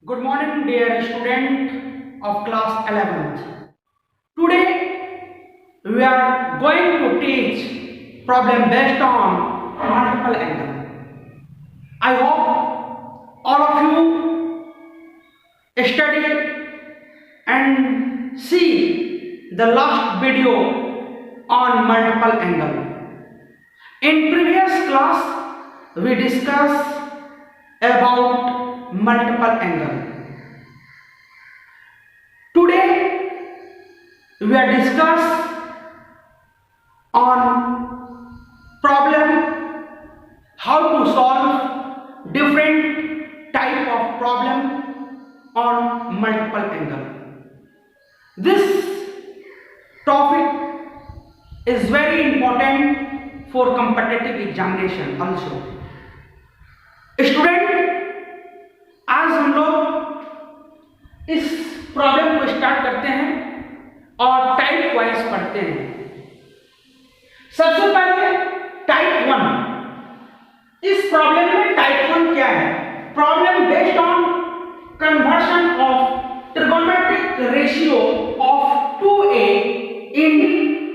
Good morning, dear student of class 11th. Today we are going to teach problem based on multiple angle. I hope all of you study and see the last video on multiple angle. In previous class we discussed about multiple angle. Today we are discuss on problem how to solve different type of problem on multiple angle. This topic is very important for competitive examination also. Student, आज हम लोग इस problem को start करते हैं और type wise पढ़ते हैं। सबसे पहले टाइप 1। इस प्रॉब्लम में टाइप 1 क्या है? Problem based on conversion of trigonometric ratio of 2a in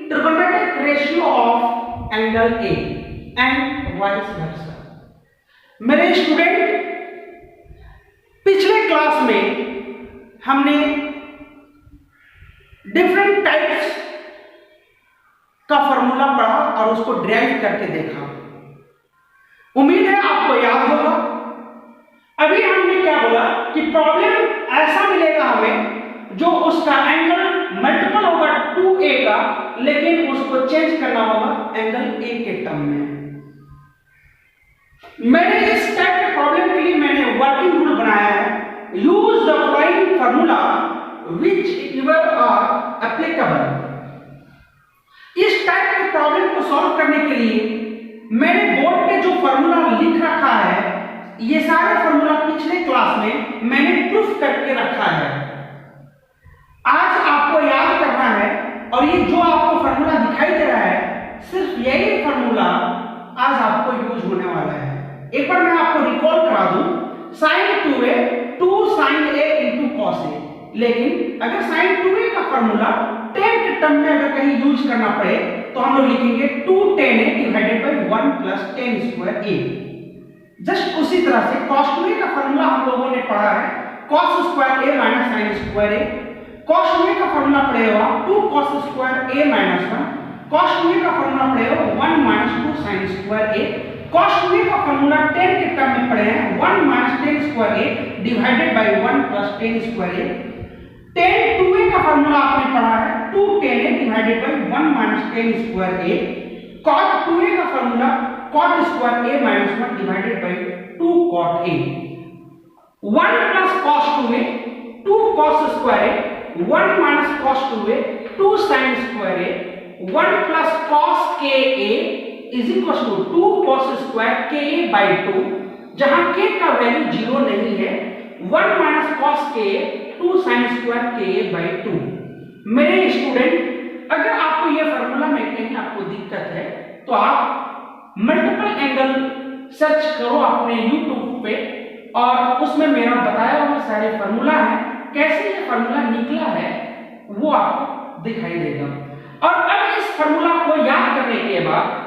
trigonometric ratio of angle a and vice versa. मेरे स्टूडेंट, पिछले क्लास में हमने डिफरेंट टाइप्स का फॉर्मूला पढ़ा और उसको ड्राइव करके देखा। उम्मीद है आपको याद होगा। अभी हमने क्या बोला कि प्रॉब्लम ऐसा मिलेगा हमें जो उसका एंगल मल्टीपल होगा 2a का, लेकिन उसको चेंज करना होगा एंगल a के टर्म में। मैंने इस टाइप के प्रॉब्लम के लिए मैंने वर्किंग रूल बनाया है। Use the following formula which your are applicable. इस टाइप के प्रॉब्लम को सॉल्व करने के लिए मैंने बोर्ड पे जो फार्मूला लिख रखा है, ये सारे फार्मूला पिछले क्लास में मैंने प्रूफ करके रखा है। आज आपको याद करना है और ये जो आपको फार्मूला दिखाई दे रहा है, सिर्फ यही फार्मूला आज आपको यूज होने वाला है। एक बार मैं आपको रिकॉल करा दूं, sin 2a 2 sin a into cos a। लेकिन अगर sin 2a का फार्मूला tan के टर्म में अगर कहीं यूज करना पड़े तो हम लोग लिखेंगे 2 tan a divided by 1 plus tan square a। Just उसी तरह से cos 2a का फार्मूला हम लोगों ने पढ़ा है cos square a minus sin square a। cos 2a का फार्मूला पड़ेगा 2 cos square a minus 1। cos 2a का फार्मूला पड़ेगा 1 minus 2 sin square a। cos 2a का फार्मूला tan के टर्म में पड़े हैं 1 minus tan square a divided by 1 plus tan square a। tan 2a का फार्मूला आपने पढ़ा है 2 tan a divided by 1 minus tan square a। cot 2a का formula cot square a minus 1 divided by 2 cot a। 1 plus cos 2a 2 cos square a 1 minus cos 2a 2 sin square a 1 plus cos ka is equal to 2 cos square ka by 2, जहां k का value 0 नहीं है। 1 minus cos ka 2 sin square ka by 2। मेरे student, अगर आपको यह formula में कहीं आपको दिक्कत है तो आप मल्टीपल एंगल सर्च करो अपने YouTube पे और उसमें मेरा बताया हुआ सारे फार्मूला है, कैसे ये फार्मूला निकला है वो आपको दिखाई देगा। और अब इस फार्मूला को याद करने के बाद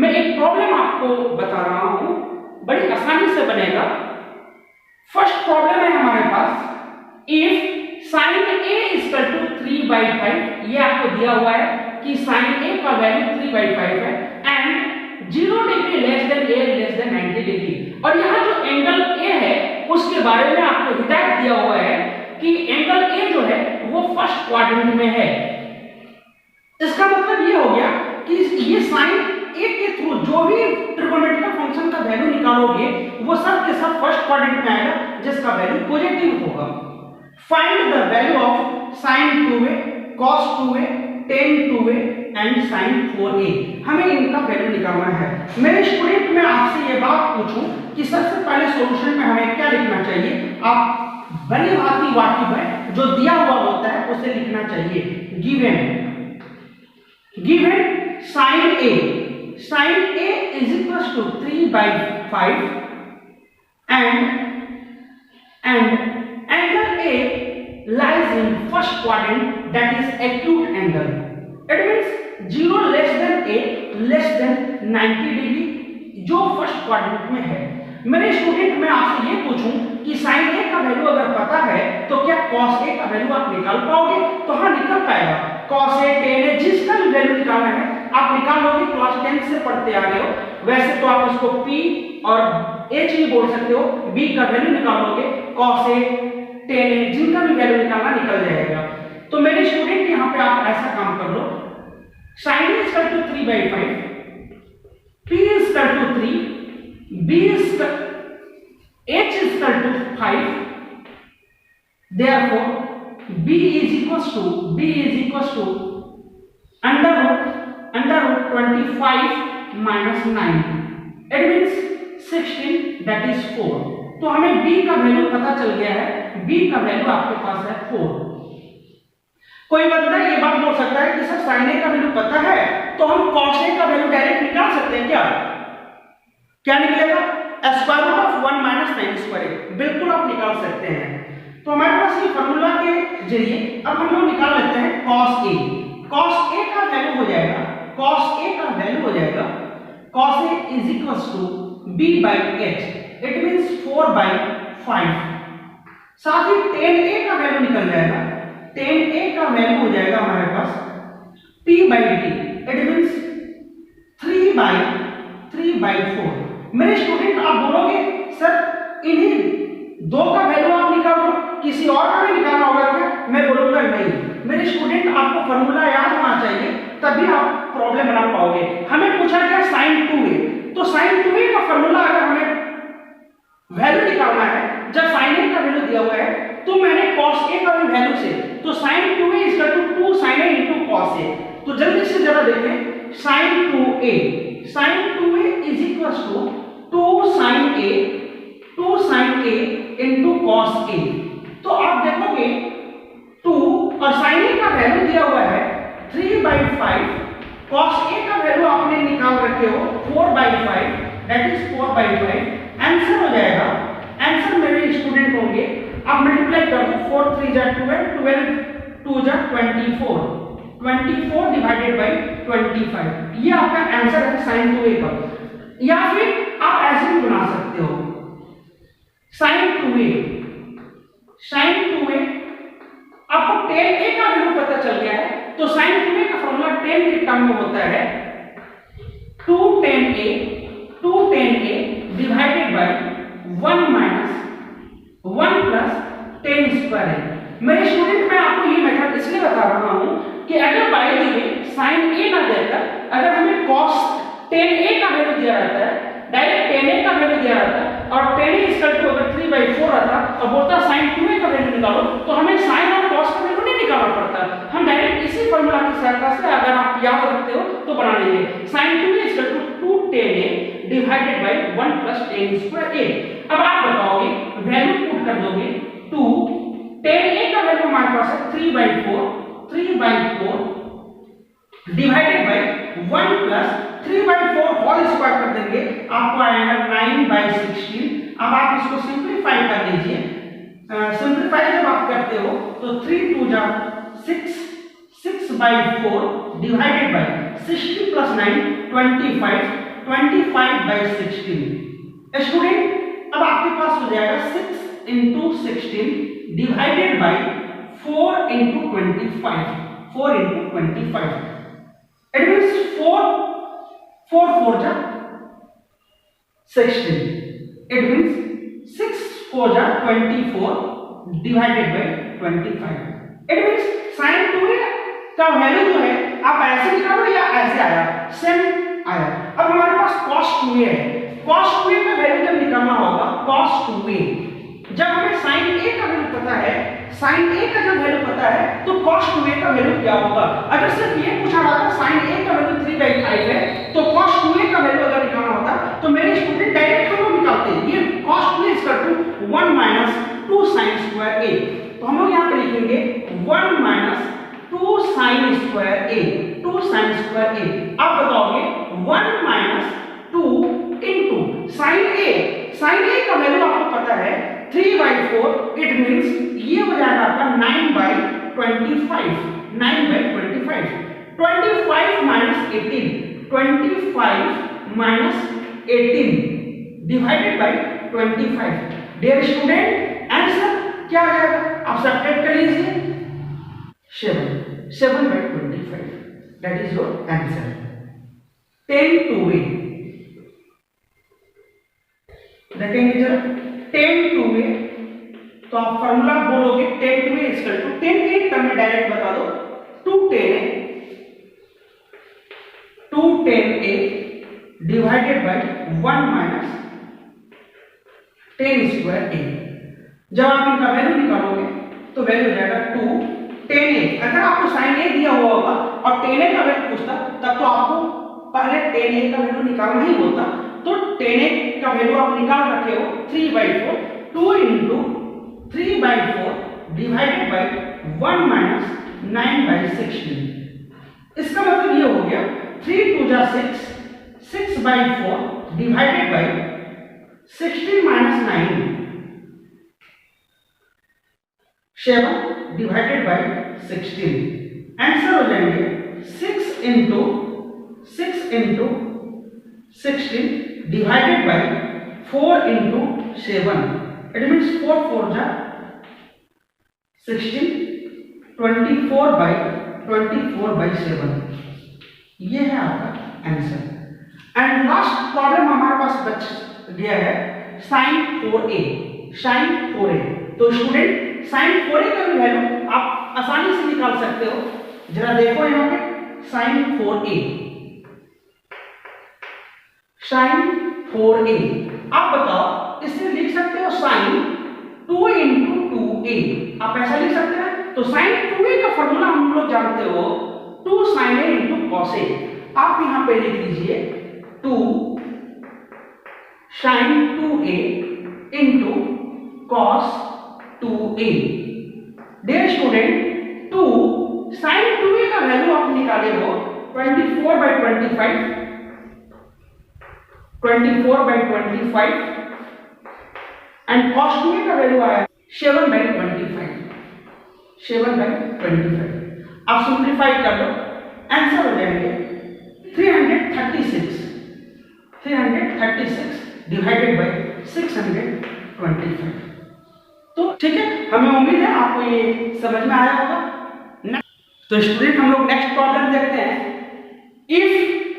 मैं एक प्रॉब्लम आपको बता रहा हूं, बड़ी आसानी से बनेगा। फर्स्ट प्रॉब्लम है हमारे पास, if sin a equal to 3/5। ये आपको दिया हुआ है कि sin a का वैल्यू 3/5 है and 0 degree less than a less than 90 degree. और यहां जो एंगल a है उसके बारे में आपको हिदायत दिया हुआ है कि एंगल a जो है वो फर्स्ट क्वाड्रेंट में है। इसका मतलब ये हो गया कि ये sin a के थ्रू जो भी ट्रिगोनोमेट्रिक फंक्शन का वैल्यू निकालोगे वो सब के सब फर्स्ट क्वाड्रेंट में आएगा, जिसका वैल्यू पॉजिटिव होगा। Find the value of sin 2a cos 2a tan 2a and sin 4a। हमें इनका वैल्यू निकालना है। मेरे स्टूडेंट, मैं आपसे ये बात पूछूं कि सबसे पहले सॉल्यूशन में हमें क्या लिखना चाहिए? आप बनी भांति वाकिफ है, जो दिया हुआ होता है उसे लिखना चाहिए। Given sin a is equals to 3/5 and lies in first quadrant, that is acute angle. It means 0 less than a less than 90 degree जो फर्स्ट क्वाड्रेंट में है। मेरे स्टूडेंट, मैं आपसे ये पूछूं कि साइन ए का वैल्यू अगर पता है तो क्या कॉस ए का वैल्यू आप निकाल पाओगे? तो हाँ, निकल पाएगा। कॉस ए, टेन ए, जिसका भी वैल्यू निकालना है आप निकाल लोगे। क्लास 10 से पढ़ते आ रहे हो। वैसे तो आप इसको पी और एच भी बोल सकते हो। बी का वैल्यू निकाल लोगे, कॉस ए, टेन ए, जिनका भी वैल्यू निकालना निकल जाएगा। तो मेरे स्टूडेंट यहाँ पे आप ऐसा काम कर लो, sine is equal to 3/5, p is equal to 3, b is h is equal to 5, therefore b is equals to under root 25 minus 9, it means 16, that is 4। तो हमें b का वैल्यू पता चल गया है। b का वैल्यू आपके पास है 4। कोई बंदा ये बात बोल सकता है कि सर साइन ए का वैल्यू पता है तो हम कॉस ए का वैल्यू डायरेक्ट निकाल सकते हैं क्या? क्या निकलेगा? Square root of 1 minus sine square A. बिल्कुल आप निकाल सकते हैं। तो हमारे पास ये फार्मूला के जरिए अब हम लोग निकाल लेते हैं कॉस ए। कॉस ए का वैल्यू हो जाएगा, cos a is equals to b/h, it means 4/5। साथ ही tan a का वैल्यू निकल जाएगा। tan a का वैल्यू हो जाएगा हमारे पास p/d, इट मींस 3/4। मेरे स्टूडेंट, आप बोलोगे सर इन्हीं दो का वैल्यू आप निकाल दो, किसी और का भी निकालना होगा क्या? मैं बोलूंगा नहीं। मेरे स्टूडेंट, आपको फॉर्मूला याद होना चाहिए, तभी आप प्रॉब्लम बना पाओगे। हमें पूछा क्या? sin 2a, तो sin 2a का फॉर्मूला अगर हमें वैल्यू निकालना है, जब sin a का वैल्यू दिया हुआ है तो मैंने cos a का भी वैल्यू से, तो sin 2a is equal to 2 sin a into cos a। तो जल्दी से जरा देखें, sin 2a is equals to 2 sin a into cos a। तो आप देखोगे 2 और sin a का वैल्यू दिया हुआ है 3/5, cos a का वैल्यू आपने निकाल रखे हो 4/5, that is 4/5। आंसर हो जाएगा, आंसर मेरे स्टूडेंट होंगे, आप मल्टीप्लाई कर दो, 4 3 जा 12, 12 2 जा 24, 24 डिवाइडेड बाय 25। ये आपका आंसर है sin 2a का। या फिर आप ऐसे भी बना सकते हो, sin 2a आपको tan a का वैल्यू पता चल गया है, तो sin 2a का फॉर्मूला tan के टर्म में होता है 2 tan a divided by 1 minus 1 plus tan square a। मेरे स्टूडेंट, मैं आपको ये मेथड इसलिए बता रहा हूं कि अगर बायोलॉजी में sin a ना देकर अगर हमें cos tan a का वैल्यू दिया रहता है, डायरेक्ट tan a का वैल्यू दिया रहता है और tan a इक्वल टू अगर 3/4 आता और बोलता sin 2a का वैल्यू निकालो, तो हमें sin और cos का वैल्यू नहीं निकालना पड़ता। हम डायरेक्ट इसी फार्मूला की सहायता से, अगर आप याद रखते हो तो बना लेंगे। sin 2a equal to 2 tan a divided by 1 plus tan square a। अब आप बताओगे, वैल्यू पुट कर दोगे, 2 tan a का वैल्यू हमारे पास है 3/4 divided by 1 plus 3/4 whole square कर देंगे, आपको आएगा 9/16। अब आप इसको सिंपलीफाई कर लीजिए। सिंपलीफाई जब आप करते हो तो 3 2 जा 6/4 डिवाइडेड बाय 60 प्लस 9 25/16। स्टूडेंट, अब आपके पास हो जाएगा 6 into 16 divided by 4 into 25। It means 4 4 जा 16। It means 6 4 जा 24 divided by 25। It means sin 2a का वैल्यू जो है आप ऐसे निकालो या ऐसे आया, सेम आया। अब हमारे पास cos 2a है। cos 2a का वैल्यू जब निकालना होगा, cos 2a, जब हमें sin a का वैल्यू पता है, sin a का जब वैल्यू पता है तो cos 2a का वैल्यू क्या होगा? अगर सिर्फ ये पूछा रहा था sin a का वैल्यू 3/5 है, तो cos 2a का वैल्यू अगर निकालना होता तो मेरे स्टूडेंट डायरेक्ट हम लोग निकालते हैं। ये cos 2a equal to 1 minus 2 sin square a। तो हम लोग यहां पे लिखेंगे 1 minus 2 sin square a, 2 sin square a। अब बताओगे 1 माइनस 2 इनटू sin a का वैल्यू आपको पता है 3/4, इट मींस ये हो जाएगा आपका 9/16। 25, 9/25, 25 minus 18, 25 minus 18 divided by 25. Dear student answer क्या आ जाएगा? आप सब्ट्रैक्ट कर लीजिए 7/25, that is your answer. 10 2a देखेंगे जरा 10 2a, तो आप फॉर्मूला बोलोगे 10 2a इक्वल टू 10 के टर्म में डायरेक्ट बता दो 210a divided by 1 minus 10 square a। जब आप इनका वैल्यू निकालोगे तो वैल्यू हो जाएगा 2 10a। अगर आपको साइन a दिया हुआ होगा और 10a का वैल्यू पूछता तब तो आपको पहले 10a का वैल्यू निकालना ही होता। तो 10a का वैल्यू आप निकाल रखे हो 3/4, 2 into 3/4 डिवाइडेड बाय 1 माइनस 9/16। इसका मतलब ये हो गया 3 2 जा 6, 6/4 divided by 16 minus 9, 7 divided by 16। Answer हो जाएंगे 6 into 16 divided by 4 into 7. It means 4 4 जा 16, 24/7। ये है आपका आंसर। एंड लास्ट प्रॉब्लम हमारे पास बच गया है sin 4a, sin 4a। तो स्टूडेंट sin 4a का भी वैल्यू आप आसानी से निकाल सकते हो। जरा देखो यहाँ पे sin 4a, sin 4a आप बताओ इसे लिख सकते हो sin 2 into 2a। आप ऐसा लिख सकते हैं। तो sin 2a का फॉर्मूला हम लोग जानते हो 2 sin a into cos a। आप यहां पे लिख लीजिए 2 sin 2a into cos 2a। Dear student 2 sin 2a का वैल्यू आप निकाले हो 24/25, 24/25 एंड cos 2a का वैल्यू आया 7/25, 7/25। आप सिंप्लीफाई कर लो, आंसर हो जाएंगे 336 डिवाइडेड बाय 625। तो ठीक है, हमें उम्मीद है आपको ये समझ में आया होगा। तो स्टूडेंट हम लोग नेक्स्ट प्रॉब्लम देखते हैं। If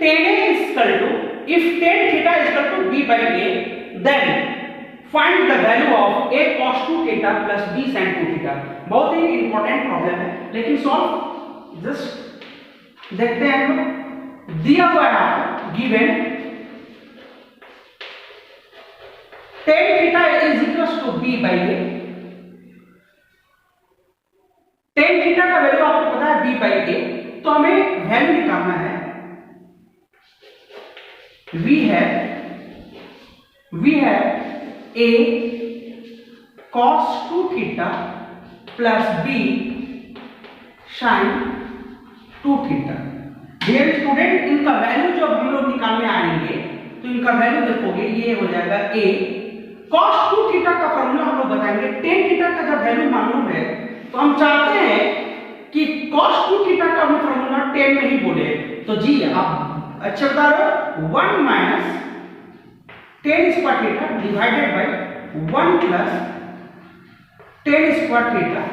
tan a is equal to, if tan theta is equal to b by a, then find the value of a cos 2 theta plus b sin 2 theta। बहुत ही इंपॉर्टेंट प्रॉब्लम है, लेकिन solve just देखते हैं हम लोग। दिया हुआ है आपको given tan theta is equal to b by a। tan theta का वैल्यू आपको पता है b by a, तो हमें वैल्यू निकालना है। we have a cos 2 theta plus b sin 2 theta। Dear student इनका वैल्यू जब हम लोग निकालने आएंगे तो इनका वैल्यू देखोगे ये हो जाएगा a cos 2 थीटा का फॉर्मूला हम लोग बताएंगे। tan थीटा का जब वैल्यू मालूम है तो हम चाहते हैं कि cos 2 थीटा का हम फॉर्मूला tan में ही बोले। तो जी आप अच्छा बता रहे हो 1 minus tan square theta divided by 1 plus tan square theta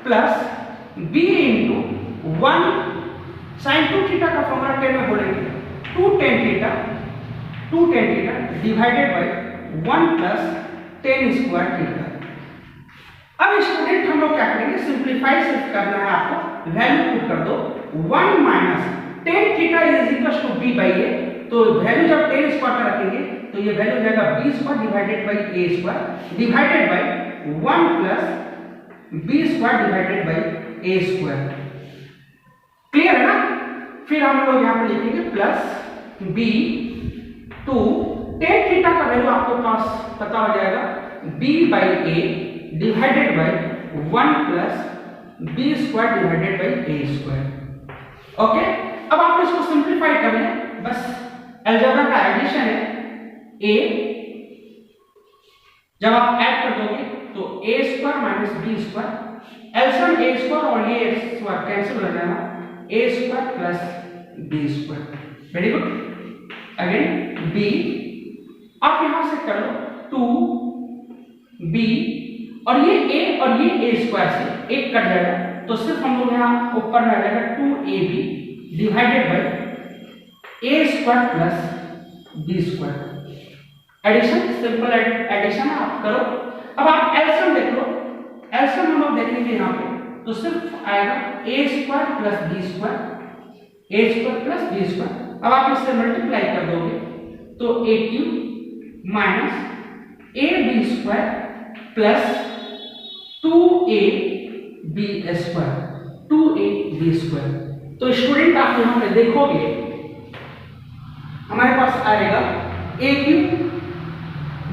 plus b into 1 sin 2 theta का फॉर्मूला tan में बोलेंगे 2 tan theta divided by 1 plus tan square theta. अब स्टूडेंट हम लोग क्या करेंगे, सिंप्लीफाई सिर्फ करना है आपको, वैल्यू पुट कर दो 1 minus tan theta is equal to b by a। तो वैल्यू जब tan स्क्वायर का रखेंगे तो ये वैल्यू हो जाएगा b square divided by a square divided by 1 plus b square divided by a square. Clear है ना? फिर हम लोग यहां पे लिखेंगे प्लस b 2 tan थीटा का वैल्यू आपको पास पता हो जाएगा b by a divided by 1 plus b square divided by a square. Okay, अब आप इसको सिंप्लीफाई कर लें, बस अलजेब्रा का एडिशन है। a जब आप ऐड कर दोगे तो a square minus b square, LCM a square और ये स्क्वायर कैंसिल हो जाएगा, a square plus b square. Very good. Again b, आप यहां से कर लो 2b और ये a और ये a स्क्वायर से एक कट जाएगा, तो सिर्फ हम लोग यहाँ ऊपर में आ जाएगा 2ab divided by a square plus b square. Addition, simple addition आप करो। अब आप एलसीएम देख लो, एलसीएम हम लोग देखेंगे यहाँ पे, तो सिर्फ आएगा a square plus b square, a square plus b square. अब आप इससे मल्टीप्लाई कर दोगे तो a cube minus ab square plus 2ab square, 2ab square. तो स्टूडेंट आप यहाँ पे देखोगे हमारे पास आएगा a क्यूब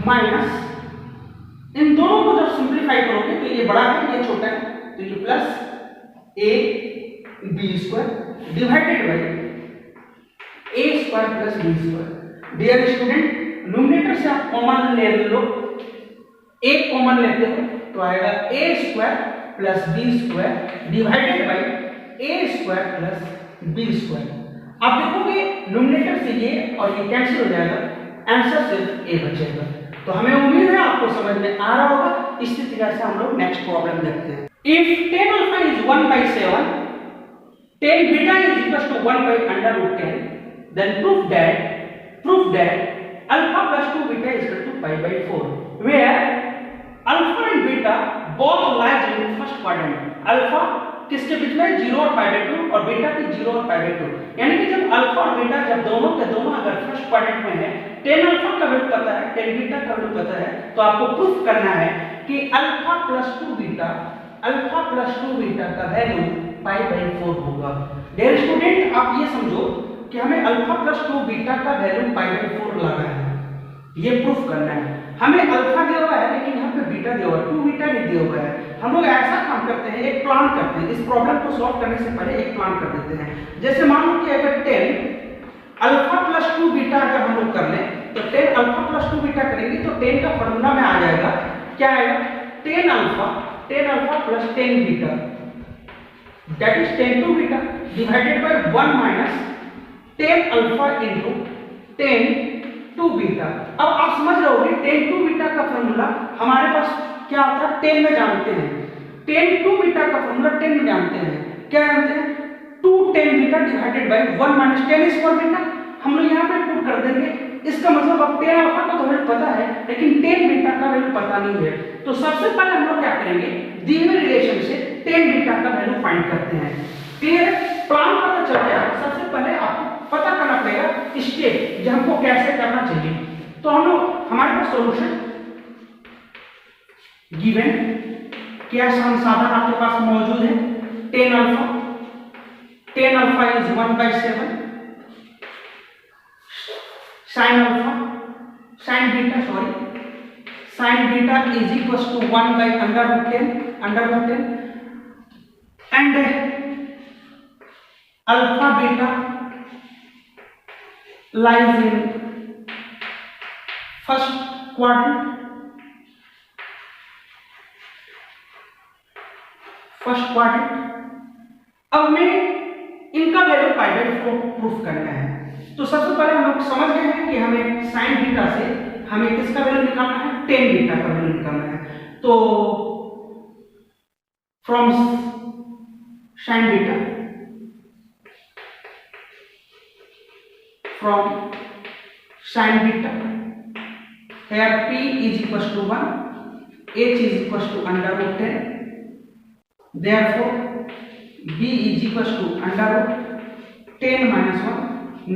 माइनस, इन दोनों को जब सिंप्लीफाई करोगे तो ये बड़ा है ये छोटा है, तो ये plus ab square divided by a square plus b square. Dear student, numerator से आप कॉमन ले लो, एक कॉमन लेते हो तो आएगा a square plus b square divided by a square plus b square. आप देखोगे न्यूमरेटर से ये और ये कैंसिल हो जाएगा, आंसर सिर्फ a बचेगा। तो हमें उम्मीद है आपको समझ में आ रहा होगा। इसी तरह से हम लोग नेक्स्ट प्रॉब्लम देखते हैं। If 10 alpha is 1/7, 10 beta is equal to 1/√10, then prove that alpha plus 2 beta is equal to pi/4, where alpha and beta both lies in first quadrant। Alpha किसके बीच में, 0 और pi/2, और बीटा की 0 और pi/2। यानी कि जब अल्फा और बीटा जब दोनों के दोनों अगर फर्स्ट क्वाड्रेंट में है, 10 अल्फा का वैल्यू पता है, 10 बीटा का वैल्यू पता है, तो आपको प्रूफ करना है कि अल्फा प्लस 2 बीटा का वैल्यू pi/4 होगा। डियर स्टूडेंट, आप ये समझो कि हमें अल्फा प्लस 2 बीटा का वैल्यू pi/4 लाना है, ये प्रूफ करना है। हमें अल्फा दिया हुआ है लेकिन यहाँ पे बीटा दिया हुआ है, 2 बीटा नहीं दिया हुआ है। हम लोग ऐसा काम करते हैं, एक प्लान करते हैं, इस प्रॉब्लम को सॉल्व करने से पहले एक प्लान कर देते हैं। जैसे मान लो कि अगर 10 अल्फा प्लस 2 बीटा अगर हम लोग कर लें, तो 10 अल्फा प्लस 2 बीटा करेंगे तो 10 का फॉर्मूला में आ जाएगा, क्या आएगा, 10 alpha plus 10 beta, that is 10 2 beta divided by 1 minus 10 alpha into 10 2 beta. अब आप समझ रहे होंगे 10 2 बीटा का फॉर्मूला हमारे पास क्या आता है, 10 में जानते हैं। 10 2 बीटा का फॉर्मूला 10 में जानते हैं, क्या जानते हैं, 2 10 beta divided by 1 minus 10 square beta. हम लोग यहाँ पे पुट कर देंगे, इसका मतलब अब 10 अल्फा का तो वैल्यू पता है लेकिन 10 बीटा का वैल्यू पता नहीं है। तो सबसे पहले हम लोग क्या करेंगे, दिए हुए रिलेशन से 10 बीटा का वैल्यू फाइंड करते हैं। क्लियर है, प्लान पता चल गया। सबसे पहले आपको पता करना पड़ेगा स्टेप जो हमको कैसे करना चाहिए। तो हम लोग हमारे पास सॉल्यूशन गिवन, क्या संसाधन आपके पास मौजूद है, 10 alpha is 1/7, sine beta is equal to 1/√10 and alpha beta lies in first quadrant, अब हमें इनका वैल्यू pi/4 प्रूफ करना है। तो सबसे पहले हम लोग समझ गए हैं कि हमें साइन बीटा से हमें किसका वैल्यू निकालना है, 10 बीटा का वैल्यू निकालना है। तो from sign beta, from sin beta, here p is equals to 1, h is equals to √10, therefore b is equals to √10 minus 1,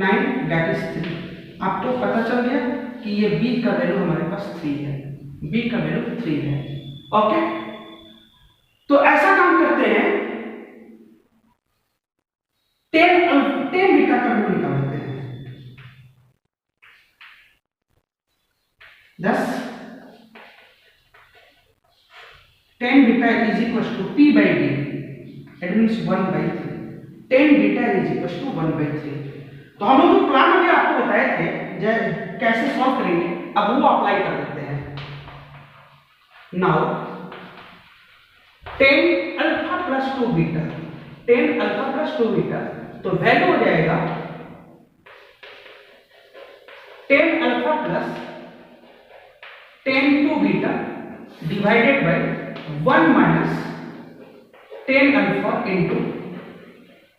9, that is 3। आपको पता चल गया कि ये b का वैल्यू हमारे पास 3 है, b का वैल्यू 3 है। ओके, तो ऐसा काम करते हैं, 10 बीटा का वैल्यू निकालते हैं। 10 beta is equals to p/d, that means 1/3, 10 beta is equals to 1/3। तो हम लोग जो प्लान अभी आपको बताए थे कैसे सॉल्व करेंगे, अब वो अप्लाई कर देते हैं। Now 10 alpha plus 2 beta, 10 alpha plus 2 beta, तो वैल्यू हो जाएगा 10 alpha plus 10 2 beta divided by 1 minus 10 alpha into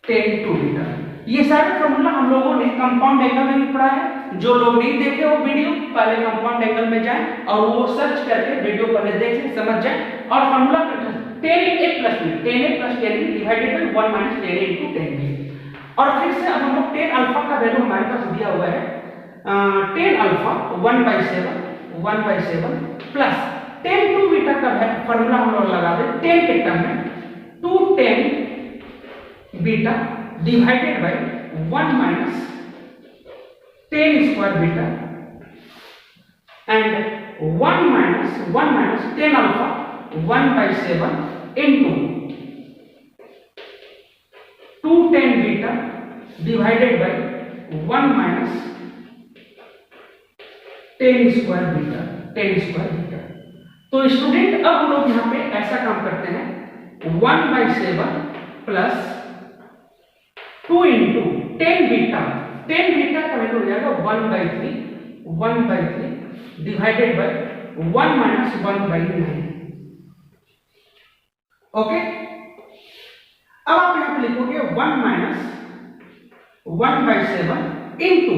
10 2 beta. ये सारे फॉर्मूला हम लोगों ने कंपाउंड एंगल में भी पढ़ा है। जो लोग नहीं देखे वो वीडियो, पहले कंपाउंड एंगल में जाएं और वो सर्च करके वीडियो पहले देखें, समझ जाएं और formula 10a plus 10 divided by 1 minus 10a into 10b। और फिर से अब हम लोग 10 अल्फा का वैल्यू हमारे पास दिया हुआ है 10 अल्फा 1/7 प्लस 10 2 बीटा का फॉर्मूला हम लोग लगा दे 10 के टर्म में 210 beta divided by 1 minus 10 square beta and 1 minus 10 alpha 1/7 into 210 beta divided by 1 minus 10 square beta. तो स्टूडेंट अब हम लोग यहाँ पे ऐसा काम करते हैं 1/7 प्लस 2 इंटू 10 बीटा का वैल्यू हो जाएगा 1/3 डिवाइडेड बाय 1 माइनस 1/9। ओके, अब आप यहां पे लिखोगे 1 minus 1/7 into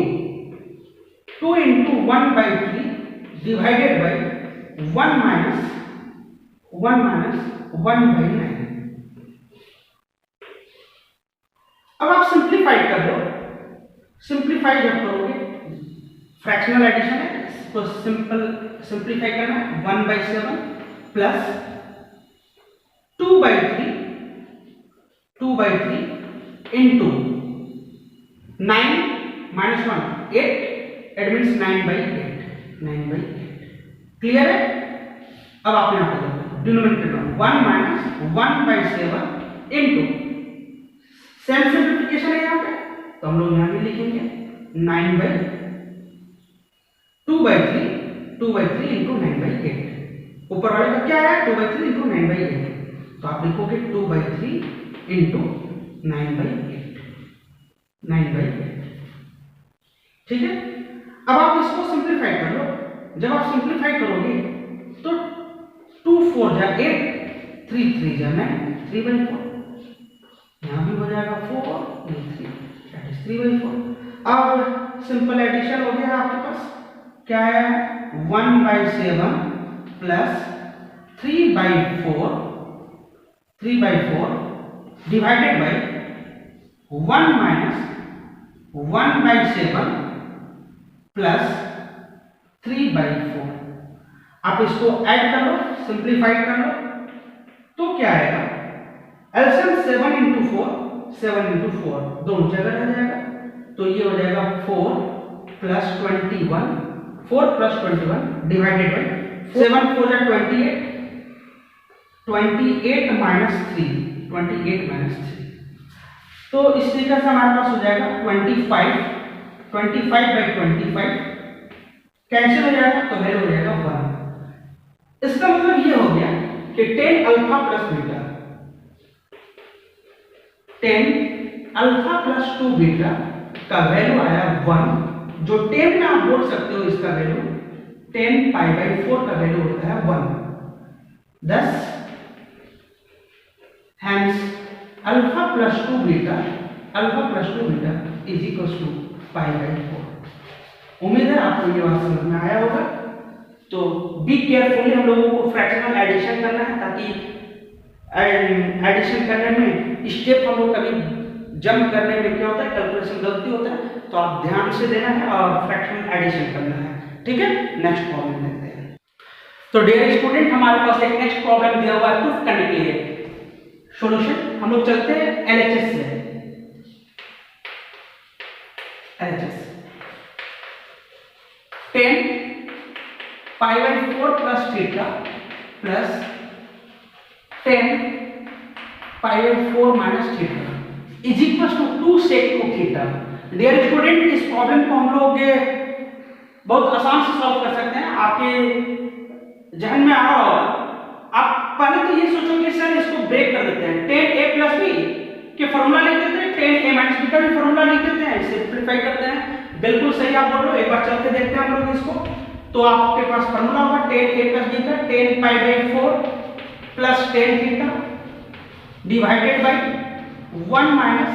2 into 1/3 divided by 1 minus 1/9। अब आप सिंप्लीफाई कर लो। सिंप्लीफाई जब करोगे, फ्रैक्शनल एडिशन है तो सिंप्लीफाई करना 1/7 plus 2/3 into 9 minus 1 8, it means 9/8। Clear है? अब आप यहां पर denominator 1 minus 1/7 into same simplification है यहाँ पे, तो हम लोग यहां भी लिखेंगे 2/3 इंटू 9/8। ऊपर वाले का क्या है 2/3 इंटू 9/8, तो आप लिखोगे 2/3 इंटू 9/8। ठीक है, अब आप इसको सिंप्लीफाई कर लो। जब आप सिंप्लीफाई करोगे तो 2 4 जा 8, 3 3 जा 9, 3/4। यहाँ भी हो जाएगा 4 3, that is 3/4। अब सिंपल एडिशन हो गया आपके पास, क्या है 1/7 plus 3/4 divided by 1 minus 1/7 plus 3/4। आप इसको ऐड कर लो, सिंप्लीफाई कर लो, तो क्या आएगा एलसीएम 7 into 4 दोनों जगह रह जाएगा, तो ये हो जाएगा 4 प्लस 21 डिवाइडेड बाय 7 4 जा 28 माइनस 3 तो इस तरीके से हमारे पास हो जाएगा 25/25 कैंसिल हो जाएगा, तो वैल्यू हो जाएगा 1। इसका मतलब ये हो गया कि 10 alpha plus beta 10 alpha plus 2 beta का वैल्यू आया 1, जो 10 में आप बोल सकते हो इसका वैल्यू 10 π/4 का वैल्यू होता है 1। thus hence alpha plus 2 beta is equal to π/4। उम्मीद है आपको ये बात समझ में आया होगा। तो बी केयरफुली, हम लोगों को फ्रैक्शनल एडिशन करना है, ताकि एडिशन करने में स्टेप हम लोग कभी जंप करने में क्या होता है, कैलकुलेशन गलती होता है, तो आप ध्यान से देना है और फ्रैक्शनल एडिशन करना है। ठीक है, नेक्स्ट प्रॉब्लम देखते हैं। तो डियर स्टूडेंट, हमारे पास एक नेक्स्ट प्रॉब्लम दिया हुआ है प्रूफ करने के लिए सॉल्यूशन। हम लोग चलते हैं एलएचएस से। LHS 10 π/4 plus theta plus 10 π/4 minus theta is equal to 2 sec 2 theta. Dear student, इस प्रॉब्लम को हम लोग बहुत आसान से सॉल्व कर सकते हैं। आपके जहन में आ रहा होगा, आप पहले तो ये सोचोगे सर इसको कि फॉर्मूला लिख देते हैं, tan a माइनस b का भी फॉर्मूला लिख देते हैं, सिंपलीफाई करते हैं। बिल्कुल सही आप बोल रहे हो, एक बार चल के देखते हैं हम लोग इसको। तो आपके पास फॉर्मूला होगा tan a प्लस b का tan pi by 4 plus tan theta divided by 1 minus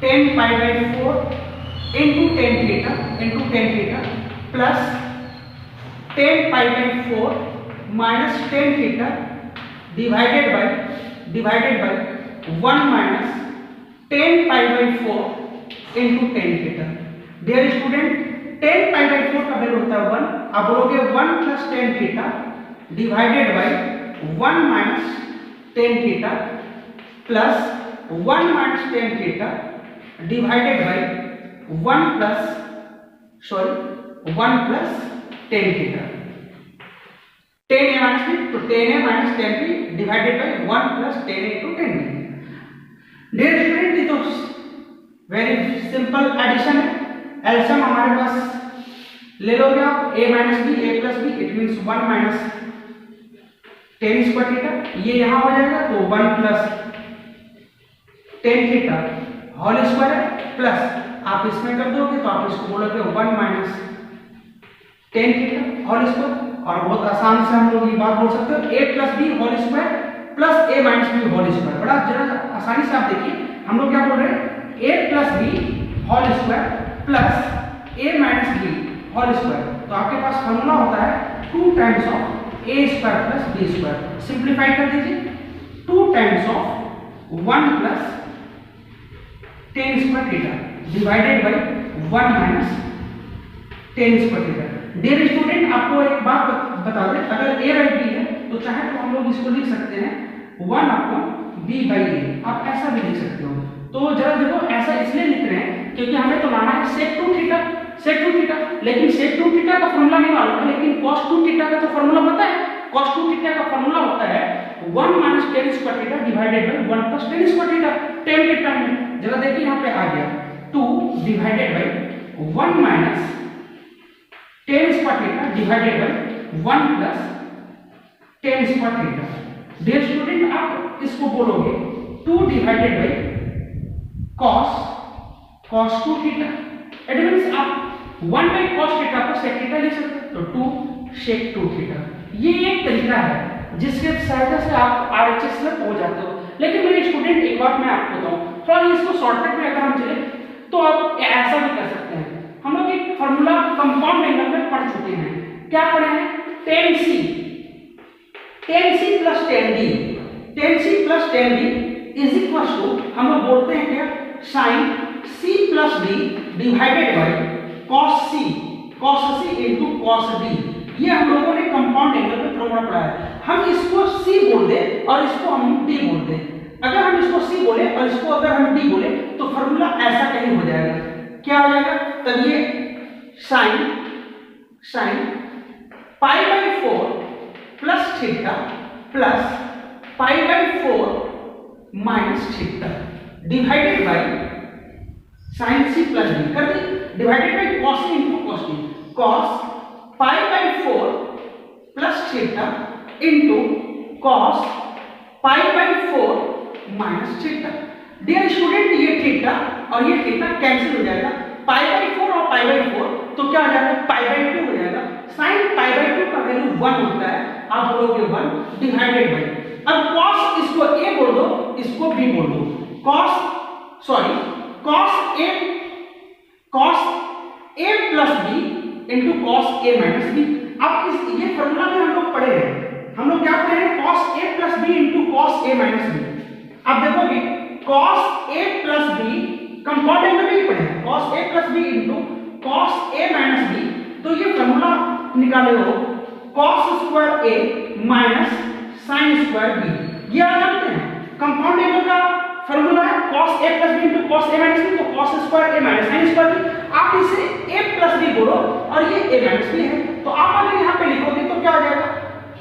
tan pi by 4 into tan theta plus tan pi by 4 minus tan theta divided by 1 minus tan pi by 4 into tan theta. Dear student, tan pi by 4 का value होता है 1। आप बोलोगे 1 plus tan theta divided by 1 minus tan theta plus 1 minus tan theta divided by 1 plus tan theta. tan a minus b, तो tan a minus tan b divided by 1 plus tan a into tan b। Dear student, ये तो very simple addition है। LCM हमारे पास ले लोगे आप a minus b, a plus b, it means 1 minus tan square theta. ये यहां हो जाएगा तो 1 plus tan theta whole square plus आप इसमें कर दोगे तो आप इसको बोलोगे 1 minus tan theta whole square. और बहुत आसान से हम लोग ये बात बोल सकते हो a plus b whole square plus a minus b whole square. बड़ा जरा आसानी से आप देखिए, हम लोग क्या बोल रहे हैं, a plus b whole square plus a minus b whole square. तो आपके पास फॉर्मूला होता है 2 times of a square plus b square. Simplify कर दीजिए, 2 times of 1 plus tan square theta divided by 1 minus tan square theta. Dear student, आपको एक बात बता दें, अगर a बाई b है तो चाहे तो हम लोग इसको लिख सकते हैं 1 अपॉन b बाई a। आप ऐसा भी लिख सकते हो। तो जरा देखो, ऐसा इसलिए लिख रहे हैं क्योंकि हमें तो लाना है sec 2 थीटा, लेकिन sec 2 थीटा का फॉर्मूला नहीं मालूम है, लेकिन cos 2 थीटा का तो फॉर्मूला पता है। cos 2 थीटा का फॉर्मूला होता है 1 minus tan square theta divided by 1 plus tan square theta. tan के टर्म में जरा देखिए, यहाँ पे आ गया 2 divided by 1 minus tan square theta divided by 1 plus tan square theta. Dear student, आप इसको बोलोगे 2 divided by cos 2 theta. It means आप 1 बाय cos थीटा को sec थीटा लिख सकते हैं, तो 2 sec 2 थीटा। ये एक तरीका है जिसके सहायता से आप आरएचएस में पहुंच जाते हो। लेकिन मेरे स्टूडेंट, एक बात मैं आपको बताऊं, थोड़ा इसको शॉर्टकट में अगर हम चले तो आप ऐसा भी कर सकते हैं। हम लोग एक फॉर्मूला कंपाउंड एंगल में पढ़ चुके हैं। क्या पढ़े हैं? tan c plus tan d is equal to, हम लोग बोलते हैं क्या, sin c plus d divided by cos c into cos d। ये हम लोगों ने कंपाउंड एंगल में फॉर्मूला पढ़ा है। हम इसको c बोल दे और इसको हम d बोल दे। अगर हम इसको c बोले और इसको अगर हम d बोले तो फॉर्मूला ऐसा कहीं हो जाएगा। क्या हो जाएगा? तब ये sin pi by 4 plus theta plus pi by 4 minus theta divided by sin c plus d कर दी, divided by cos c into cos d। cos pi by 4 plus theta into cos pi by 4 minus theta. Dear student, ये theta और ये theta cancel हो जाएगा, पाई by 4 और पाई by 4 तो क्या हो जाएगा, पाई बाई 2 हो जाएगा। sin पाई बाई 2 का वैल्यू 1 होता है, आप बोलोगे 1 डिवाइडेड बाय, अब cos इसको a बोल दो, इसको b बोल दो, cos a plus b into cos a minus b। अब इस ये फॉर्मूला में हम लोग पढ़े हैं, हम लोग क्या पढ़े हैं, cos a plus b into cos a minus b। अब देखोगे cos a plus b compound angle में ही पढ़े हैं, cos a plus b into cos a minus b। तो ये फॉर्मूला निकाले हो cos square a minus sin square b। ये आप जानते हैं कंपाउंड एंगल का फॉर्मूला है cos a plus b into cos a minus b, तो cos square a minus sin square b। आप इसे a प्लस b बोलो और ये a माइनस b है, तो आप अगर यहाँ पे लिखोगे तो क्या हो जाएगा,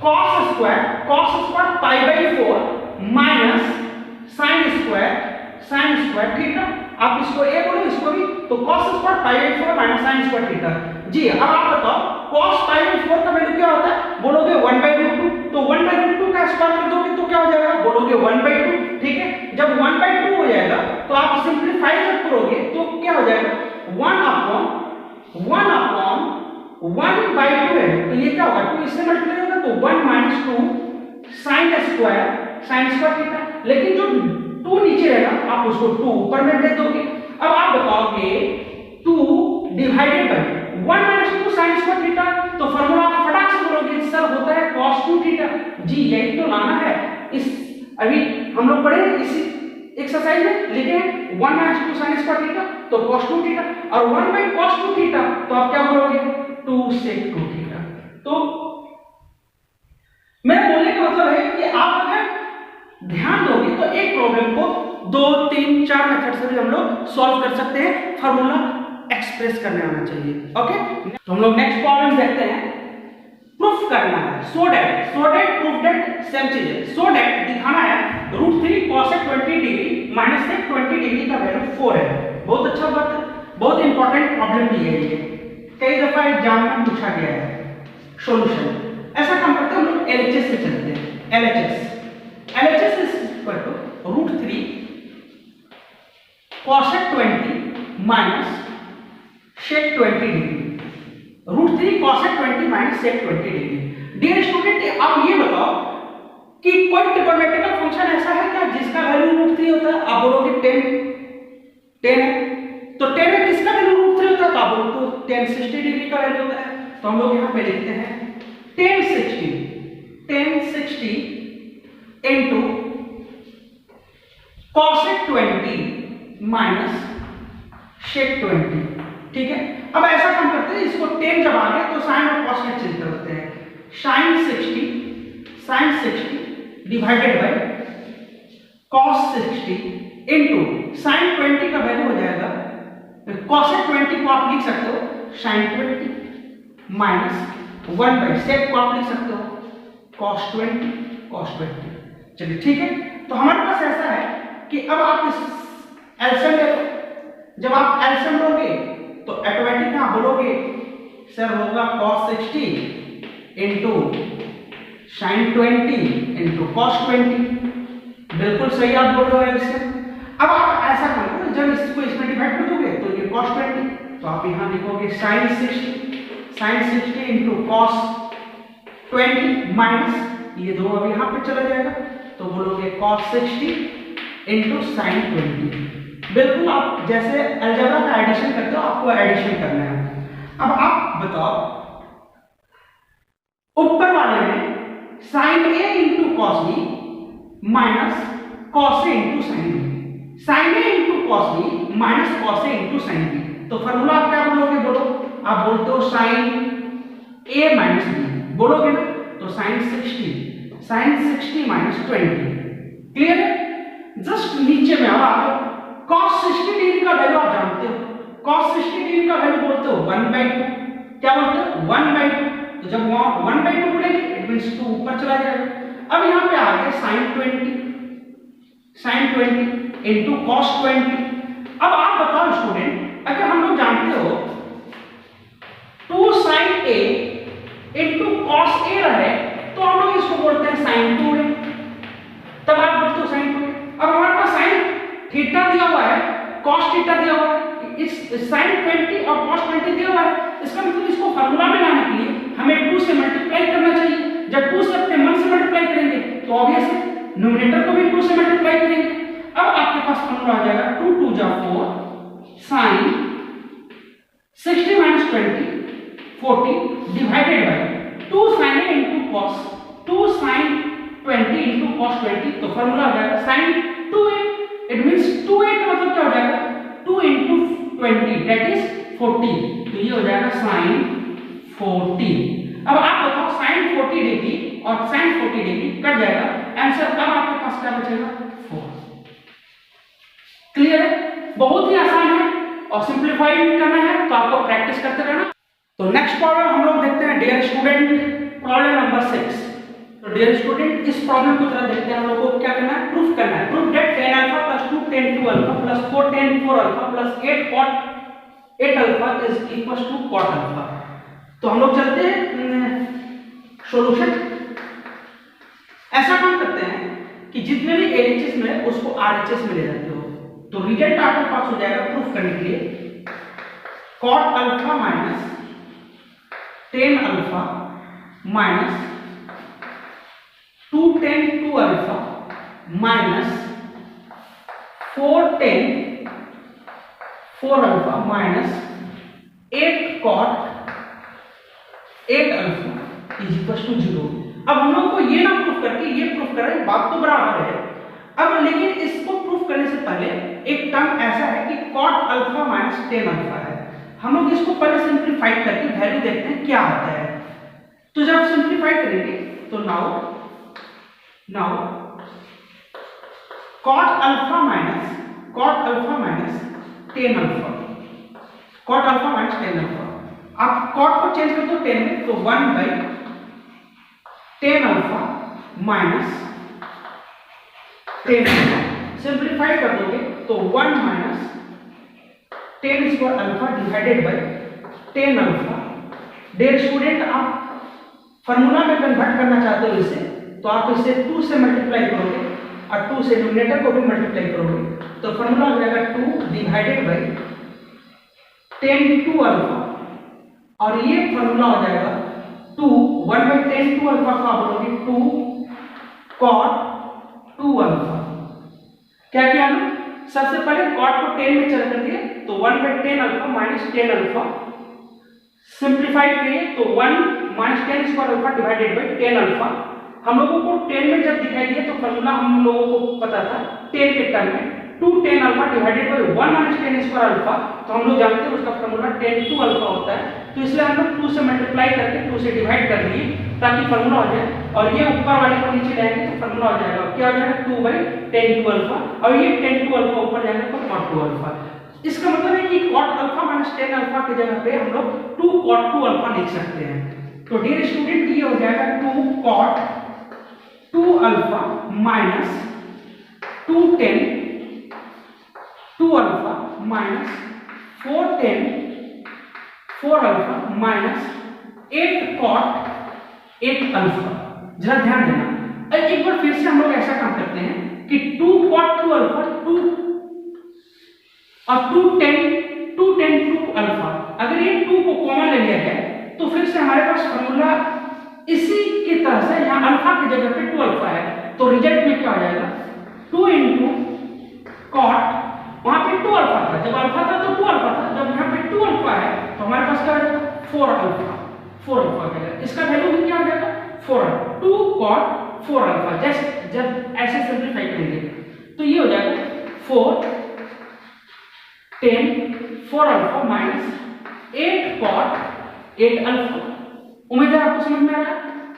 cos square pi by 4 minus sin square theta. आप इसको a बोलो, इसको भी, तो cos square pi by 4 minus sin square theta. जी, अब आप बताओ cos पाई बाई 4 का वैल्यू क्या होता है, बोलोगे 1/√2, तो 1/√2 का स्क्वायर कर दोगे तो क्या हो जाएगा, बोलोगे 1/2। ठीक है, जब 1/2 हो जाएगा तो आप सिंप्लीफाई जब करोगे तो क्या हो जाएगा 1/2 है, तो ये क्या होगा 2 इससे मल्टीप्लाई होगा तो 1 - 2 sin स्क्वायर थीटा। लेकिन जो 2 नीचे रहेगा आप उसको 2 ऊपर में दे दोगे। अब आप बताओगे 2 divided by 1 - 2 sin square theta, तो फार्मूला आप फटाक से बोलोगे सर होता है cos 2 थीटा। जी यही तो लाना है। इस अभी हम लोग पढ़े इसी एक्सरसाइज में लिखे हैं 1 - 2 sin स्क्वायर थीटा तो cos 2 थीटा, और 1/cos 2 थीटा तो आप क्या बोलोगे 2 sec 2 थीटा। तो मेरा बोलने का मतलब है कि आप अगर ध्यान दोगे तो एक प्रॉब्लम को 2 3 4 मेथड से भी हम लोग सॉल्व कर सकते हैं। फार्मूला एक्सप्रेस करने आना चाहिए। ओके, तो हम लोग नेक्स्ट प्रॉब्लम देखते हैं। प्रूफ करना है so that proof that same चीज है। सो दैट दिखाना है √3 cosec 20 डिग्री माइनस से 20 डिग्री का वैल्यू 4 है। बहुत अच्छा बात है, बहुत इंपॉर्टेंट प्रॉब्लम दी है ये, कई दफा एग्जाम में पूछा गया है। सॉल्यूशन ऐसा काम करते हैं हम लोग एलएचएस से चलते हैं। LHS is equal to √3 cosec 20 minus sec 20 degree. √3 cosec 20 minus sec 20 degree. Dear student आप ये बताओ कि कोई ट्रिग्नोमेट्रिकल फंक्शन ऐसा है क्या जिसका वैल्यू √3 होता है? आप बोलोगे 10 है, तो 10 में किसका वैल्यू √3 होता है? तो आप बोलोगे तो 10 60 डिग्री का वैल्यू होता है। तो हम लोग यहां पे लिखते हैं 10 60 into cosec 20 माइनस sec 20। ठीक है, अब ऐसा काम करते हैं, इसको 10 जब आ गया तो साइन और कॉस में चेंज करते हैं। sin 60 divided by cos 60 into sin 20 का वैल्यू हो जाएगा, cosec 20 को आप लिख सकते हो sin 20 माइनस 1/sec को आप लिख सकते हो cos 20। चलिए ठीक है, तो हमारे पास ऐसा है कि अब आप इस एलसीएम ले लो। जब आप एलसीएम लोगे तो ऑटोमेटिक आप बोलोगे सर होगा cos 60 into sin 20 into cos 20। बिल्कुल सही आप बोल रहे हो एलसीएम। अब आप ऐसा करोगे, जब इसको इसमें डिवाइड कर दोगे तो ये cos 20, तो आप यहां लिखोगे sin 60 इनटू cos 20 माइनस ये दो अब यहां पे चला जाएगा तो बोलोगे cos 60 इनटू sin 20। बिल्कुल आप जैसे अलजेब्रा का एडिशन करते हो आपको एडिशन करना है। अब आप बताओ ऊपर वाले में sin a into cos b minus cos a into sin b, sin a into cos b minus cos a into sin b। तो फार्मूला आप क्या बोलोगे? बोलो, आप बोलते हो sin a माइनस b बोलोगे ना, तो sin 60 माइनस 20। क्लियर है? जस्ट नीचे में अब आप cos 60 डिग्री का वैल्यू आप जानते हो, cos 60 डिग्री का वैल्यू बोलते हो 1/2। क्या बोलते हो? 1/2। तो जब 1/2 बोलेंगे इट मींस 2 ऊपर चला जाएगा। अब यहां पे आ गया sin 20 इनटू cos 20। अब आप बताओ स्टूडेंट, अगर हम लोग जानते हो 2 sin a into cos a रहे तो हम लोग इसको बोलते हैं sin 2 है, तब आप बोलते हो sin 2। अब हमारे पास sin थीटा दिया हुआ है, cos थीटा दिया हुआ है, इस sin 20 और cos 20 दिया हुआ है। इसका मतलब इसको फार्मूला में लाने के लिए हमें 2 से मल्टीप्लाई करना चाहिए। जब 2 से अपने मन से मल्टीप्लाई करेंगे तो ऑब्वियस है न्यूमरेटर को भी 2 से मल्टीप्लाई करेंगे। अब आपके पास फार्मूला आ जाएगा 2 2 जा 4 sin 60 minus 20 40 divided by 2 sin a into cos 2 sin 20 into cos 20। तो फार्मूला आ जाएगा sin 2a। It means 2a का मतलब क्या हो जाएगा 2 इनटू 20 दैट इज 40। तो ये हो जाएगा sin 40। अब आप बताओ sin 40 डिग्री और sin 40 डिग्री कट जाएगा, आंसर अब आपके पास क्या बचेगा 4। क्लियर है? बहुत ही आसान है और सिंपलीफाई करना है तो आपको प्रैक्टिस करते रहना। तो नेक्स्ट प्रॉब्लम हम लोग देखते हैं डियर स्टूडेंट, प्रॉब्लम नंबर 6। तो डियर स्टूडेंट इस प्रॉब्लम को जरा देखते हैं। हम लोग को क्या करना है? प्रूफ करना है। Proof that tan alpha plus 2 tan 2 alpha plus 4 tan 4 alpha plus 8 alpha is equal to cot alpha. तो हम लोग चलते हैं सॉल्यूशन। ऐसा काम करते हैं कि जितने भी LHS में है उसको RHS में ले जाते हो। तो रिजल्ट आपके पास हो जाएगा प्रूफ करने के लिए cot alpha minus tan alpha minus 2 tan 2 alpha minus 4 tan 4 alpha minus 8 cot 8 alpha is equal to 0। अब हम लोग को ये ना प्रूफ करके ये प्रूफ कर रहे हैं, बात तो बराबर है। अब लेकिन इसको प्रूफ करने से पहले एक टर्म ऐसा है कि cot alpha minus tan alpha है। हम लोग इसको पहले सिंप्लीफाई करके वैल्यू देखते हैं क्या होता है। तो जब सिंप्लीफाई करेंगे तो now cot alpha minus tan alpha, cot alpha minus tan alpha, आप cot को चेंज कर दो tan में, तो 1 by tan alpha minus tan alpha, simplify कर दोगे तो 1 minus tan square alpha divided by tan alpha. Dear student, आप फार्मूला में कन्वर्ट करना चाहते हो इसे, तो आप इसे 2 से मल्टीप्लाई करोगे और 2 से डिनोमिनेटर को भी मल्टीप्लाई करोगे, तो फार्मूला हो जाएगा 2 डिवाइडेड बाय tan 2 अल्फा, और ये फार्मूला हो जाएगा 2 1 by tan 2 अल्फा का बोलोगे 2 cot 2 अल्फा। क्या किया हमने? सबसे पहले cot को tan में चल कर दिए, तो 1 by tan alpha minus tan alpha, simplify किए तो 1 minus tan square alpha divided by tan alpha. हम लोगों को tan में जब दिखाई दिया तो फार्मूला हम लोगों को पता था tan के टर्म में 2 tan alpha divided by 1 minus tan square alpha, तो हम लोग जानते हैं उसका फार्मूला tan 2 अल्फा होता है। तो इसलिए हम लोग 2 से मल्टीप्लाई करके 2 से डिवाइड कर दिए ताकि फार्मूला हो जाए, और ये ऊपर वाले को नीचे लाएंगे तो फार्मूला हो जाएगा क्या हो जाएगा 2 by tan 2 अल्फा, और ये tan 2 अल्फा ऊपर जाएगा तो cot 2 अल्फा। इसका मतलब है कि cot alpha minus tan alpha की जगह पे हम लोग 2 cot 2 अल्फा लिख सकते हैं। तो डियर स्टूडेंट, ये हो जाएगा 2 cot 2 alpha minus 2 tan 2 alpha minus 4 tan 4 alpha minus 8 cot 8 alpha. जरा ध्यान देना, एक बार फिर से हम लोग ऐसा काम करते हैं कि 2 cot 2 अल्फा 2 और 2 tan 2 अल्फा, अगर ये 2 को कॉमन ले लिया जाए तो फिर से हमारे पास फॉर्मूला इसी की तरह से यहाँ अल्फा की जगह पे 2 अल्फा है, तो रिजल्ट में क्या हो जाएगा 2 into cot, वहां पे 2 अल्फा था, जब अल्फा था तो 2 अल्फा था, जब यहाँ पे 2 अल्फा है तो हमारे पास क्या हो जाएगा 4 अल्फा हो जाएगा। इसका वैल्यू भी क्या हो जाएगा 4, 2 cot 4 अल्फा। जैसे जब ऐसे सिंप्लीफाई करेंगे तो ये हो जाएगा 4 tan 4 alpha minus 8 cot 8 alpha. उम्मीद है आपको समझ में आ रहा है।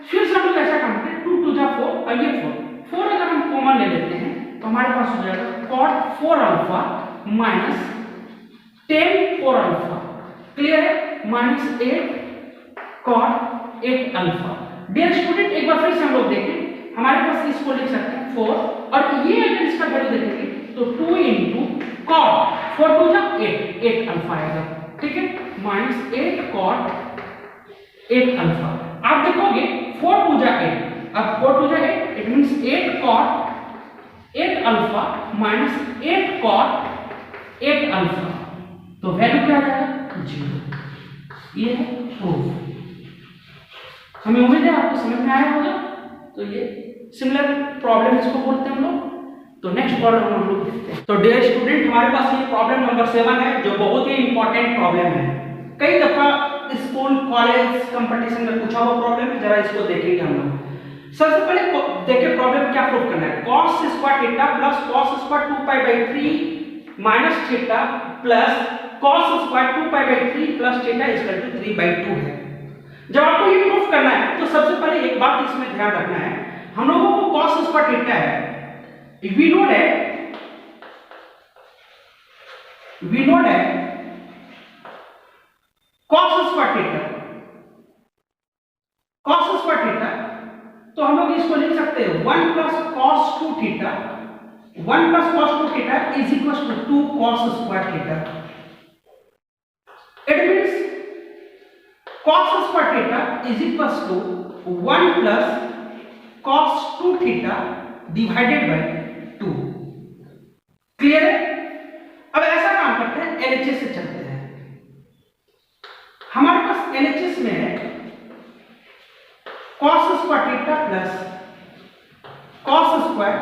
फिर से हम लोग ऐसा काम करें 2 2 जा 4 और ये 4 अगर हम कॉमन ले लेते हैं तो हमारे पास हो जाएगा cot 4 alpha minus tan 4 alpha, clear है, minus 8 cot 8 alpha. Dear student, एक बार फिर से हम लोग देखें, हमारे पास इसको लिख सकते हैं 4, और ये अगर इसका वैल्यू देखेंगे तो 2 into cot 4 2 जा 8 अल्फा आएगा, ठीक है, माइनस 8 cot 8 अल्फा। आप देखोगे 4 2 जा 8, अब 4 2 जा 8 it means 8 cot 8 alpha minus 8 cot 8 alpha, तो वैल्यू क्या आ जाएगा 0। ये है प्रूफ। हमें उम्मीद है आपको समझ में आया होगा। तो ये सिमिलर प्रॉब्लम इसको बोलते हैं हम लोग। तो नेक्स्ट प्रॉब्लम हम लोग देखते हैं। तो डियर स्टूडेंट, हमारे पास ये प्रॉब्लम नंबर 7 है, जो बहुत ही इंपॉर्टेंट प्रॉब्लम है। कई दफा स्कूल कॉलेज कंपटीशन में पूछा हुआ प्रॉब्लम है, जरा इसको देखेंगे हम लोग। सबसे पहले देखिए प्रॉब्लम क्या प्रूव करना है। cos square theta plus cos square 2π/3 minus theta plus cos square 2π/3 plus theta equal to 3/2 है। जब आपको ये प्रूफ करना है तो सबसे पहले एक बात इसमें ध्यान रखना है, हम लोगों को cos स्क्वायर थीटा है, we know that cos square theta, तो हम लोग इसको लिख सकते हैं 1 plus cos 2 theta, 1 plus cos 2 theta is equal to 2 cos square theta. It means cos square theta is equal to 1 plus cos 2 theta divided by 2। Clear है? अब ऐसा काम करते हैं, एलएचएस से चलते हैं। हमारे पास एलएचएस में है cos square theta plus cos square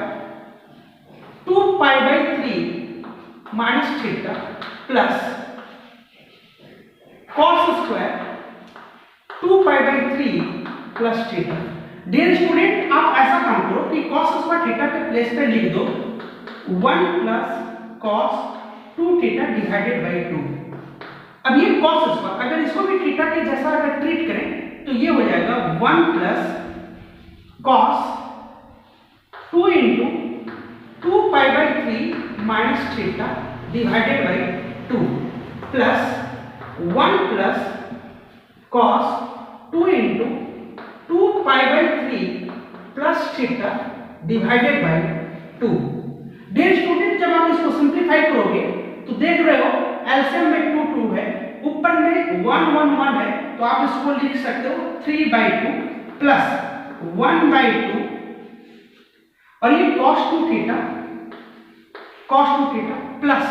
2 pi by 3 minus theta plus cos square 2 pi by 3 plus theta. Dear student, आप ऐसा काम करो कि cos स्क्वायर थीटा के प्लेस पे लिख दो 1 plus cos 2 theta divided by 2। अब ये cos स्क्वायर, अगर इसको भी थीटा के जैसा अगर ट्रीट करें तो ये हो जाएगा 1 plus cos 2 into 2 pi by 3 minus theta divided by 2 plus 1 plus cos 2 into 2 pi by 3 plus theta divided by 2। Dear student, जब आप इसको सिंप्लीफाई करोगे तो देख रहे हो एलसीएम में 2 2 है, ऊपर में 1 1 1 है, तो आप इसको लिख सकते हो 3/2 प्लस 1/2 और ये cos 2 थीटा प्लस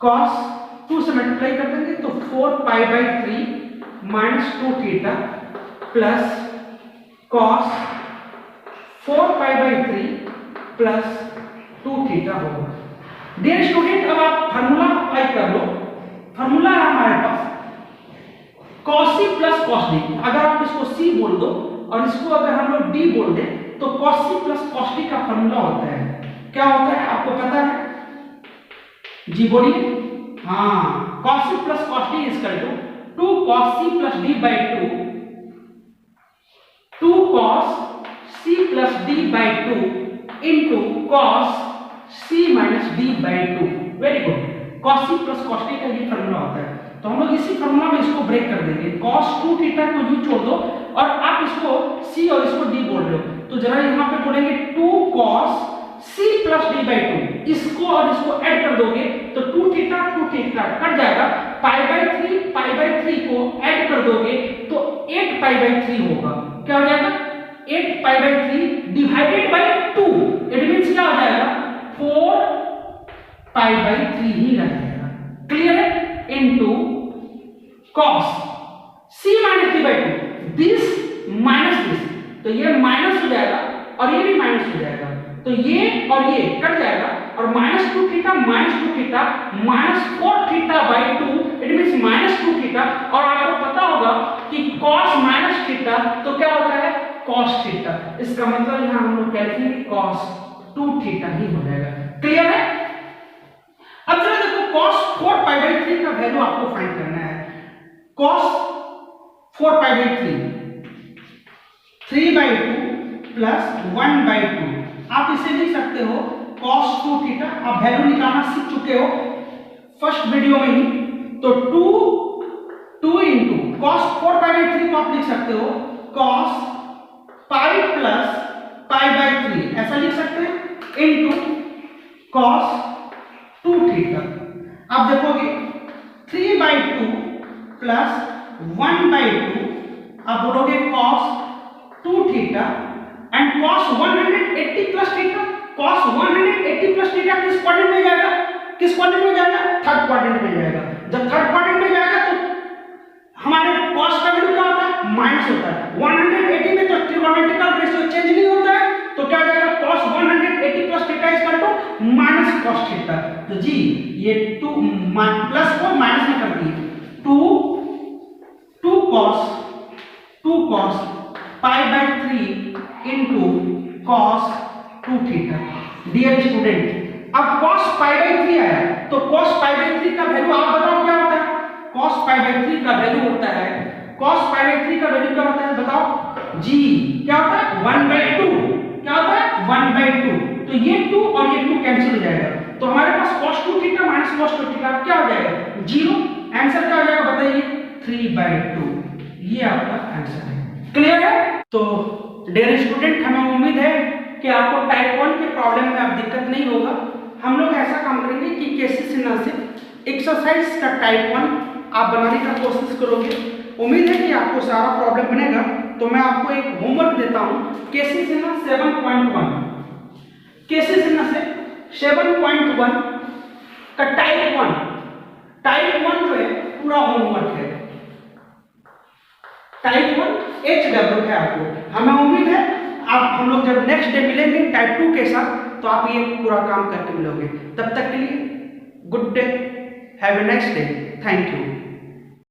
cos 2 से मल्टीप्लाई कर देंगे तो 4 पाई by 3 minus 2 theta plus cos 4 pi by 3 plus 2 theta होगा। डियर स्टूडेंट, अब आप फार्मूला अप्लाई कर लो। फार्मूला है हमारे पास cos c plus cos d। अगर आप इसको c बोल दो और इसको अगर हम लोग d बोल दें तो cos c plus cos d का फार्मूला होता है, क्या होता है आपको पता है? जी बोलिए। हाँ, cos c plus cos d equal to 2 cos c plus d by 2 cos c plus d by 2 into cos c minus d by 2। Very good. cos c plus cos d का ये फार्मूला होता है, तो हम लोग इसी formula में इसको ब्रेक कर देंगे। cos 2 थीटा को यू छोड़ दो और आप इसको c और इसको d बोल रहे हो, तो जरा यहाँ पे बोलेंगे 2 cos c plus d by 2। इसको और इसको ऐड कर दोगे तो 2 थीटा कट जाएगा, पाई बाई 3 को ऐड कर दोगे तो 8 पाई बाई 3 होगा। क्या हो जाएगा? 8 पाई by 3 divided by 2। It means क्या हो जाएगा? 4 पाई बाई 3 ही रह जाएगा। क्लियर है? Into cos c minus d by 2, this minus this, तो ये माइनस हो जाएगा और ये भी माइनस हो जाएगा, तो ये और ये कट जाएगा और minus 2 theta minus 4 theta by 2। It means minus 2 theta. और आपको पता होगा कि cos माइनस थीटा तो क्या होता है? cos theta. इसका मतलब यहां हम लोग कहते हैं cos 2 थीटा ही हो जाएगा। क्लियर है? अब जरा देखो cos 4 पाई बाई 3 का वैल्यू आपको फाइंड करना है। cos 4 pi by 3/2 plus 1/2। आप इसे लिख सकते हो cos 2 थीटा। आप वैल्यू निकालना सीख चुके हो फर्स्ट वीडियो में ही, तो 2 इंटू cos 4 पाई बाई 3 को आप लिख सकते हो cos pi plus pi by 3, ऐसा लिख सकते हैं, इंटू cos 2 थीटा। आप देखोगे 3/2 प्लस 1/2, आप बोलोगे cos 2 theta and cos 180 plus theta. cos 180 plus theta किस क्वाड्रेंट में जाएगा? किस क्वाड्रेंट में जाएगा? थर्ड क्वाड्रेंट में जाएगा। जब थर्ड क्वाड्रेंट में जाएगा तो हमारे cos का वैल्यू क्या होता है? माइनस होता है। 180 में तो ट्रिगोनोमेट्रिकल रेशियो चेंज नहीं होता है, तो क्या जाएगा? cos 180 plus theta equal to minus cos theta. तो जी ये 2 प्लस को माइनस में कर दिए, 2 cos pi by 3 into cos 2 theta. Dear student, अब cos पाई बाई 3 आया, तो cos पाई बाई 3 का वैल्यू आप बताओ क्या होता है? cos पाई बाई 3 का वैल्यू होता है, cos पाई बाई 3 का वैल्यू क्या होता है बताओ जी? क्या होता है? 1/2। क्या होता है? 1/2। तो ये 2 और ये 2 कैंसिल हो जाएगा, तो हमारे पास cos 2 theta minus cos 2 theta क्या हो जाएगा? 0। आंसर क्या हो जाएगा बताइए? 3/2। ये आपका आंसर है। क्लियर है? तो डियर स्टूडेंट, हमें उम्मीद है कि आपको टाइप 1 के प्रॉब्लम में अब दिक्कत नहीं होगा। हम लोग ऐसा काम करेंगे कि कैसे से ना सिर्फ एक्सरसाइज का टाइप 1 आप बनाने का कोशिश करोगे। उम्मीद है कि आपको सारा प्रॉब्लम बनेगा। तो तो मैं आपको एक होमवर्क देता हूं, केसी सिन्हा 7.1, केसी सिन्हा से 7.1 का टाइप 1 जो है पूरा होमवर्क है। टाइप 1 HW है आपको। हमें उम्मीद है हम लोग जब नेक्स्ट डे मिलेंगे टाइप 2 के साथ, तो आप ये पूरा काम करके मिलोगे। तब तक के लिए good day, have A next day, thank you.